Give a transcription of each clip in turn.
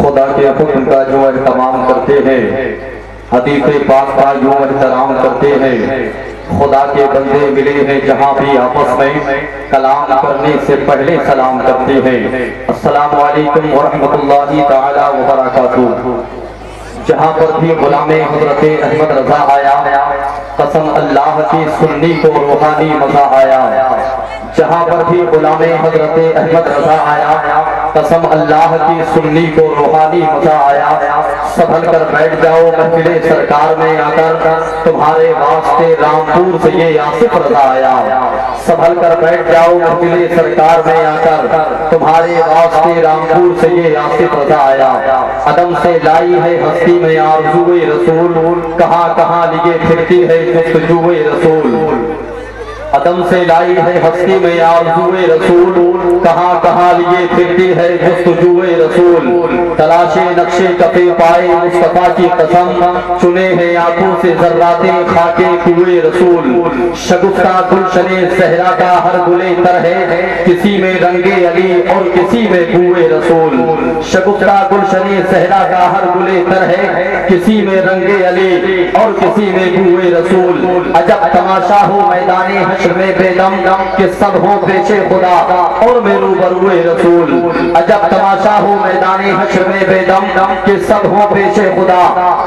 خدا کے حکم کا جو اہتمام کرتے ہیں، حدیث پاک کا جو احترام کرتے ہیں، خدا کے بندے ملے ہیں جہاں بھی آپس میں کلام کرنے سے پہلے سلام کرتے ہیں۔ السلام علیکم ورحمۃ اللہ تعالی وبرکاتہ۔ جہاں پر بھی غلام حضرت احمد رضا آیا، قسم اللہ کی سنی کو روحانی مزہ آیا۔ جہاں پر بھی غلام حضرت احمد رضا آیا، قسم اللہ کی سنی کو روحانی مزہ آیا۔ سنبھل کر بیٹھ جاؤ محفل سرکار میں آ کر، تمہارے واسطے رامپور سے یہ آصف رضا آیا۔ سنبھل کر بیٹھ جاؤ محفل سرکار میں آ کر، تمہارے واسطے رامپور سے یہ آصف رضا آیا۔ عدم سے لائی ہے ہستی میں آرزوئے رسول، کہاں کہاں لیے پھرتی ہے جستجوئے رسول۔ عدم سے لائی ہے ہستی میں آرزوئے رسول، کہاں کہاں لیے پھرتی ہے جستجوئے رسول۔ تلاشے نقشے کفے پائے مصطفیٰ کی قسم، چنے ہیں آنکھوں سے ذرات خاکے کوئے رسول۔ شگفتہ گلشن صحرا کا ہر گلے تر ہے، کسی میں رنگے علی اور کسی میں بوئے رسول۔ شگفتہ گلشن صحرا کا ہر گلے تر ہے، کسی میں رنگے علی اور کسی میں بوئے رسول۔ عجب تماشا ہو میدان حشر میں بے دم، کہ سب ہوں پیچھے خدا اور میں روبروئے رسول۔ عجب تماشا ہو میدان حشر میں بے دم، کہ سب ہوں پیچھے خدا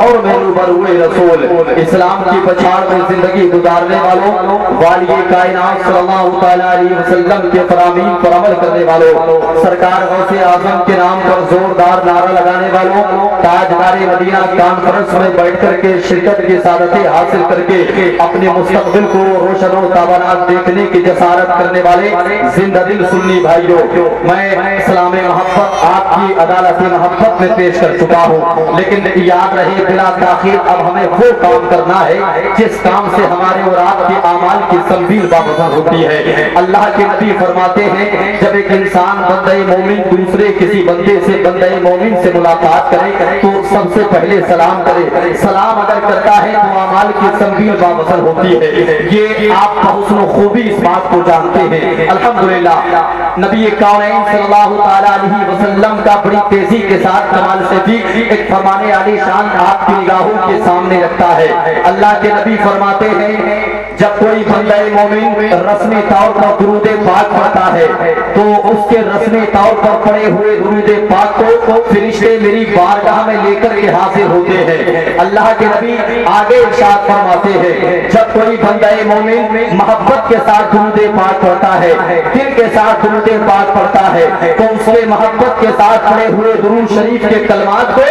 اور میں روبروئے رسول۔ اسلام کی پچھاڑ میں زندگی گزارنے والوں، والی کائنات صلی اللہ علیہ وسلم کے فرامین پر عمل کرنے والوں، سرکار غوث اعظم کے نام پر زوردار نعرہ لگانے والوں، تاجدار مدینہ کانفرنس میں بیٹھ کر کے شرکت کی سعادتیں حاصل کر کے اپنے مستقبل کو روشن و تابانات دیکھنے کی جسارت کرنے والے زندہ دل سنی بھائیوں، میں اسلام محبت آپ کی عدالت محبت میں پیش کر چکا ہوں، لیکن یاد رہے بلا تاخیر اب ہمیں وہ کام کرنا ہے جس کام سے ہمارے اور آپ کے اعمال کی تنبیہ بابزر ہوتی ہے۔ اللہ کے نبی فرماتے ہیں جب ایک انسان بندہ مومن دوسرے کسی بندے سے بندہ مومن سے ملاقات کرے تو سب سے پہلے سلام کرے۔ سلام اگر کرتا ہے تو اعمال کی تنبیہ بابزر ہوتی ہے۔ یہ آپ حسن و خوبی اس بات کو جانتے ہیں۔ الحمدللہ نبی کونین صلی اللہ علیہ وسلم کا بڑی تیزی کے ساتھ کمال سے بھی ایک فرمان عالی شان آپ کی نگاہوں کے سامنے رکھتا ہے۔ اللہ کے نبی فرماتے ہیں جب کوئی بندہ مومن رسمی طور پر درود پاک پڑھتا ہے تو اس کے رسمی طور پر پڑھے ہوئے درود پاک کو فرشتے میری بارگاہ میں لے کر کے حاضر ہوتے ہیں۔ اللہ کے نبی آگے ارشاد فرماتے ہیں جب کوئی بندہ مومن محبت کے ساتھ درود پاک پڑھتا ہے، دل کے ساتھ درود پاک پڑھتا ہے، تو اس کے محبت کے ساتھ پڑھے ہوئے درود شریف کے کلمات کو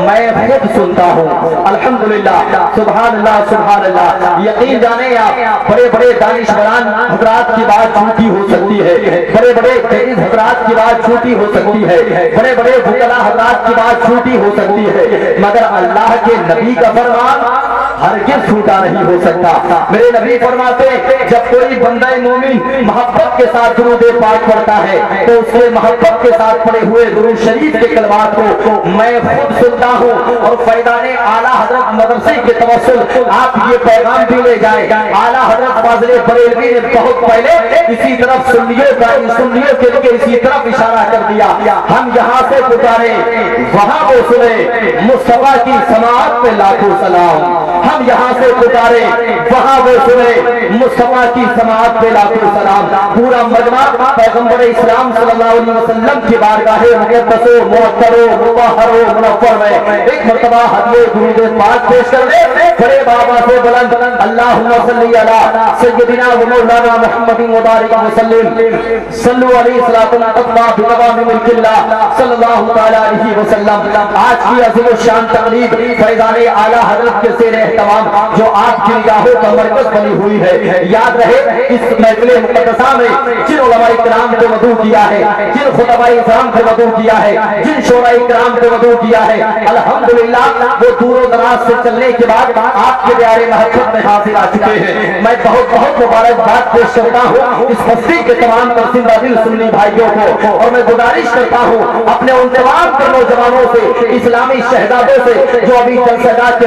میں خود سنتا ہوں۔ الحمدللہ، سبحان اللہ سبحان اللہ۔ یقین جانے آپ بڑے بڑے دانشوران حضرات کی بات جھوٹی ہو سکتی ہے، بڑے بڑے تیز حضرات کی بات جھوٹی ہو سکتی ہے، بڑے بڑے فقہاء حضرات کی بات جھوٹی ہو سکتی ہے، مگر اللہ کے نبی کا فرمان ہرگز جھوٹا نہیں ہو سکتا۔ میرے نبی فرماتے جب کوئی بندہ مومن محبت کے ساتھ درود پاک پڑھتا ہے تو اس کے محبت کے ساتھ پڑھے ہوئے درود شریف کے کلمات کو میں خود سنتا ہوں، اور فیضان اعلیٰ حضرت مدرسے کے توسل آپ یہ پیغام بھی لے جائیں۔ اعلیٰ حضرت فاضل بریلوی نے بہت پہلے اسی طرف سنیوں کے لیے اسی طرف اشارہ کر دیا۔ ہم یہاں سے پکارے وہاں وہ سنے، مصطفیٰ کی سماعت پہ لاکھوں سلام۔ ہم یہاں سے پکارے وہاں وہ سنے، مصطفیٰ کی سماعت پہ لاکھوں سلام۔ پورا مجمع پیغمبر اسلام صلی اللہ علیہ وسلم کی بارگاہ مقدس و معطر و مطہر و منور میں ایک مرتبہ ہدیہ درود پاک پیش کر دے۔ بڑے بابا سے بلند اللہم صلی علی سیدنا و مولانا محمد مبارک وسلم، صلو علیہ الصلوۃ والسلام بتمام ملک اللہ صلی اللہ علیہ وسلم۔ آج کی عظیم الشان تقریب فیضان اعلیٰ حضرت کے زیر اہتمام جو آپ کی نگاہوں کا مرکز بنی ہوئی ہے، یاد رہے اس محفل مقدسہ میں جن علماء کرام کو مدعو کیا ہے، جن خطباء کرام کو مدعو کیا ہے، جن شورا کرام کو مدعو کیا ہے، الحمدللہ وہ دور و دراز سے چلنے کے بعد آپ کے پیارے محبت میں حاضر آ چکے ہیں۔ میں بہت بہت مبارکباد پیش کرتا ہوں اس بستی کے تمام زندہ دل سنی بھائیوں کو، اور میں گزارش کرتا ہوں اپنے ان تمام نوجوانوں سے، اسلامی شہزادوں سے جو ابھی جلسہ گاہ کے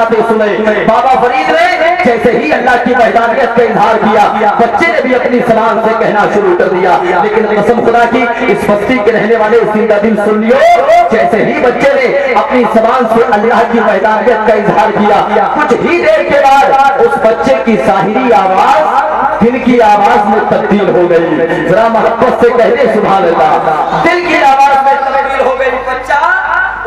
باتیں سنے. بابا فرید نے جیسے ہی اللہ کی وحدانیت کا اظہار کیا بچے نے بھی اپنی زبان سے کہنا شروع کر دیا. لیکن قسم خدا کی اس بستی کے رہنے والے زندہ دل سن لیو, جیسے ہی بچے نے اپنی زبان سے اللہ کی وحدانیت کا اظہار کیا کچھ ہی دیر کے بعد اس بچے کی ظاہری آواز دل کی آواز میں تبدیل ہو گئی. ذرا محبت سے کہنے سبحان اللہ. دل کی آواز میں تبدیل ہو گئی. بچہ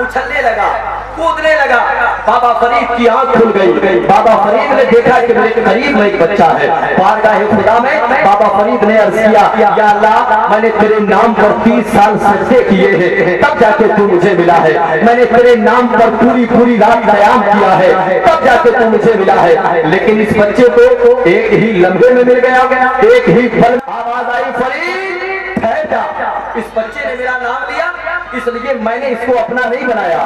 اچھلنے لگا, کودنے لگا. بابا فرید کی آنکھ کھل گئی. بابا فرید نے دیکھا کہ میرے قریب میں ایک بچہ ہے. بارگاہ خدا میں بابا فرید نے عرض کیا, یا اللہ میں نے تیرے نام پر 30 سال سجدے کیے ہیں تب جا کے تو مجھے ملا ہے. میں نے تیرے نام پر پوری رات قیام کیا ہے تب جا کے تو مجھے ملا ہے. لیکن اس بچے کو ایک ہی لمحے میں مل گیا, ایک ہی پل. آواز آئی فرید ٹھہر جا. اس بچے نے میرا نام لیا اس لیے میں نے اس کو اپنا نہیں بنایا.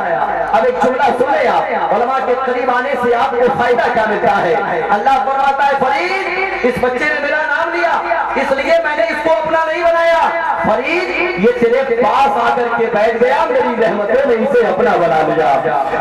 اب ایک جملہ سن لیں آپ, علماء کے قریب آنے سے آپ کو فائدہ کیا ملتا ہے. اللہ فرماتا ہے فرید اس بچے نے میرا نام لیا اس لیے میں نے اس کو اپنا نہیں بنایا. فرید یہ تیرے پاس آ کر کے بیٹھ گیا, میری رحمتوں نے اسے اپنا بنا لیا.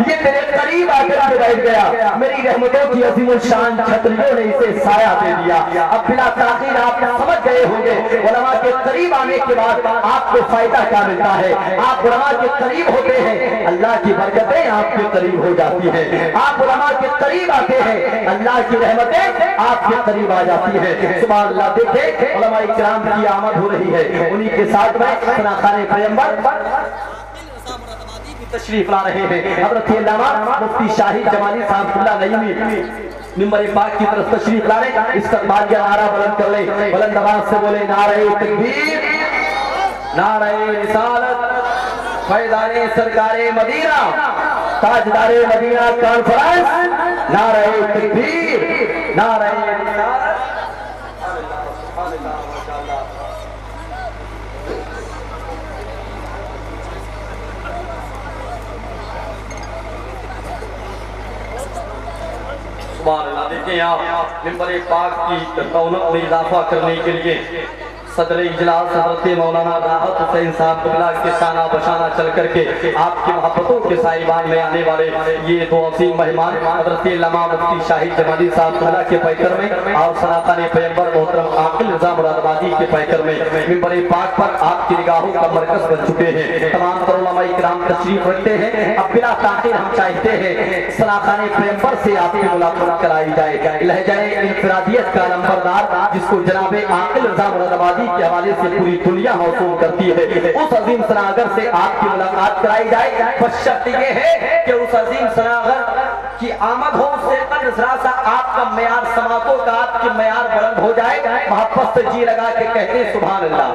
یہ تیرے قریب آ کر کے بیٹھ گیا, میری رحمتوں کی عظیم الشان چھتریوں نے اسے سایہ دے دیا. اب بلا تاخیر آپ سمجھ گئے ہوں گے علماء کے قریب آنے کے بعد آپ کو فائدہ کیا ملتا ہے. آپ علماء کے قریب ہوتے ہیں اللہ کی برکتیں آپ کے قریب ہو جاتی ہیں. آپ علماء کے قریب آتے ہیں اللہ کی رحمتیں آپ کے قریب آ جاتی ہیں. سبحان اللہ. دیکھیں علماء کرام کی آمد ہو رہی ہے, انہی کے ساتھ میں خانہ پیغمبر تشریف لا رہے ہیں. حضرت علامہ مفتی شاہد جمالی صاحب اللہ نعیمی منبر پاک کی طرف تشریف لا رہے. استقبالیہ نعرہ بلند کر لیں, بلند آواز سے بولے نعرہ تکبیر, نعرہ رسالت, فیضان سرکار مدینہ, تاجدار مدینہ کانفرنس, نعرہ تکبیر, نعرہ رسالت. دیکھیں آپ منبر پاک کی رونق میں اضافہ کرنے کے لیے صدر اجلاس حضرت مولانا راحت حسین صاحب قبلہ کے شانہ بشانہ چل کر کے آپ کی محبتوں کے سائبان میں آنے والے یہ دو عظیم مہمان حضرت علامہ مفتی شاہد جمالی صاحب قبلہ کے پیکر میں اور سناتان پیغمبر محترم عاقل رضا مراد آبادی کے پیکر میں منبر پاک پر آپ کی نگاہوں کا مرکز بن چکے ہیں. تمام تر علماء کرام تشریف رکھتے ہیں. اب بلا تاخیر ہم چاہتے ہیں سناتان پیغمبر سے آپ کی ملاقات کرائی جائے. لہجہ انفرادیت کا نمبردار جس کو جناب عاقل رضا مراد آبادی کے حوالے سے پوری دنیا موسوم کرتی ہے, اس عظیم سناگر سے آپ کی ملاقات کرائی جائے. بس شرط یہ ہے کہ اس عظیم سناگر کی آمد ہو اس سے قبل ذرا سا آپ کا معیار سماعتوں کا آپ کی معیار بلند ہو جائے. محبت سے جی لگا کے کہتے ہیں سبحان اللہ,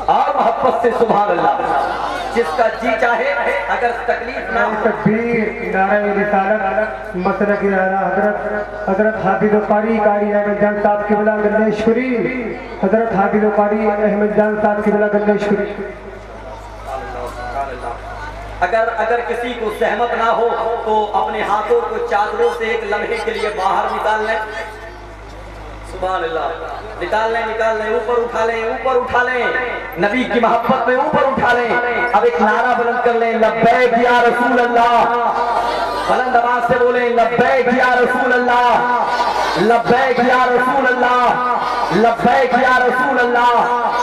اور محبت سے سبحان اللہ. جس کا جی چاہے اگر تکلیف نہ ہو. تکبیر, نعرہ رسالت, مسلک اعلیٰ حضرت حافظ قاری قاری احمد جان صاحب کی بلا گندیشوری, حضرت حافظ قاری احمد جان صاحب کی بلا گندیشوری. اگر کسی کو سہمت نہ ہو تو اپنے ہاتھوں کو چادروں سے ایک لمحے کے لیے باہر نکال لیں. سبحان اللہ. نکال لیں, اوپر اٹھا لیں, نبی کی محبت میں اوپر اٹھا لیں. اب ایک نعرہ بلند کر لیں, لبیک یا رسول اللہ. بلند آواز سے بولیں لبیک یا رسول اللہ, لبیک یا رسول اللہ, لبیک یا رسول اللہ.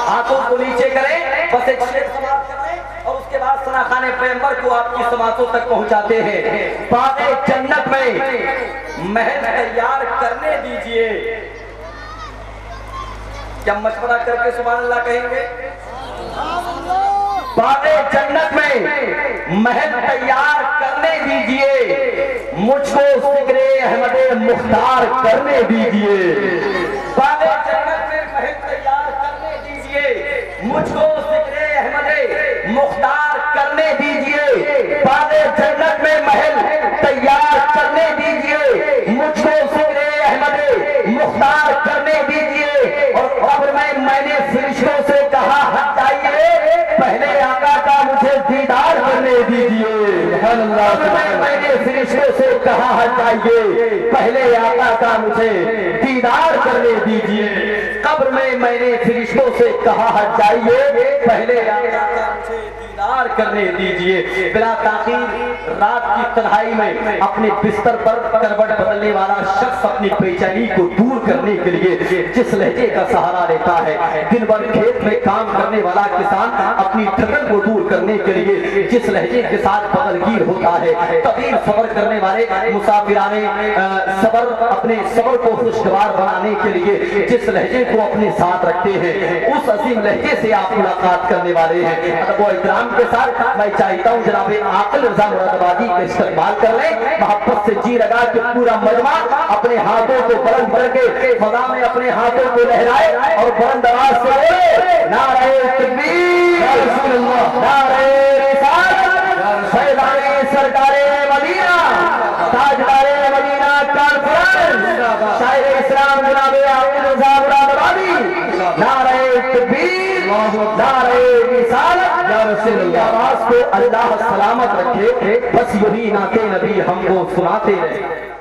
ہاتھوں کو نیچے کریں, بس ایک شیخ سماعت کر لیں اور اس کے بعد سناخان پیغمبر کو آپ کی سماعتوں تک پہنچاتے ہیں. باغ جنت میں محل تیار کرنے دیجئے. کیا مشورہ کر کے سبحان اللہ کہیں گے؟ باغ جنت میں محل تیار کرنے دیجئے, مجھ کو ذکر احمد مختار کرنے دیجئے. باغ جنت میں محل تیار کرنے دیجئے, مجھ کو ذکر احمد مختار کرنے دیجئے. باغ جنت میں محل تیار کرنے دیجئے, مجھ کو ذکر احمد مختار کرنے دیجئے. اور قبر میں نے فرشتوں سے کہا ہٹ جائیے, پہلے آقا کا مجھے دیدار کرنے دیجئے. میں نے فرشتوں سے کہا ہٹ جائیے, پہلے آقا کا مجھے دیدار کرنے دیجئے. قبر میں نے فرشتوں سے کہا ہٹ جائیے, پہلے آقا کا مجھے دیدار دیدار کرنے دیجئے۔ بلا تاخیر رات کی تنہائی میں اپنے بستر پر کروٹ بدلنے والا شخص اپنی بے چینی کو دور کرنے کے لیے جس لہجے کا سہارا لیتا ہے، دن بھر کھیت میں کام کرنے والا کسان اپنی تھکن کو دور کرنے کے لیے جس لہجے کے ساتھ بغل گیر ہوتا ہے، طویل سفر کرنے والے مسافرانے صبر اپنے صبر کو خوشگوار بنانے کے لیے جس لہجے کو اپنے ساتھ رکھتے ہیں، اس عظیم لہجے سے آپ ملاقات کرنے والے ہیں۔ ادب و احترام کے ساتھ میں چاہتا ہوں جناب عاقل رضا مراد آبادی کا استقبال کر لیں، محبت سے جی لگا کے پورا مجمع اپنے ہاتھوں کو بلند کر کے فضا میں اپنے ہاتھوں کو لہرائے اور بلند آواز سے بولے نعرہ تکبیر یا رسول اللہ، نعرہ رسالت، فیضان سرکار مدینہ، تاجدار مدینہ کانفرنس، شاعر اسلام جناب عاقل رضا مراد آبادی، نعرہ تکبیر، نعرہ رسالت یا رسول اللہ۔ آواز کو اللہ سلامت رکھے، بس یہی نعت نبی ہم کو سناتے رہے۔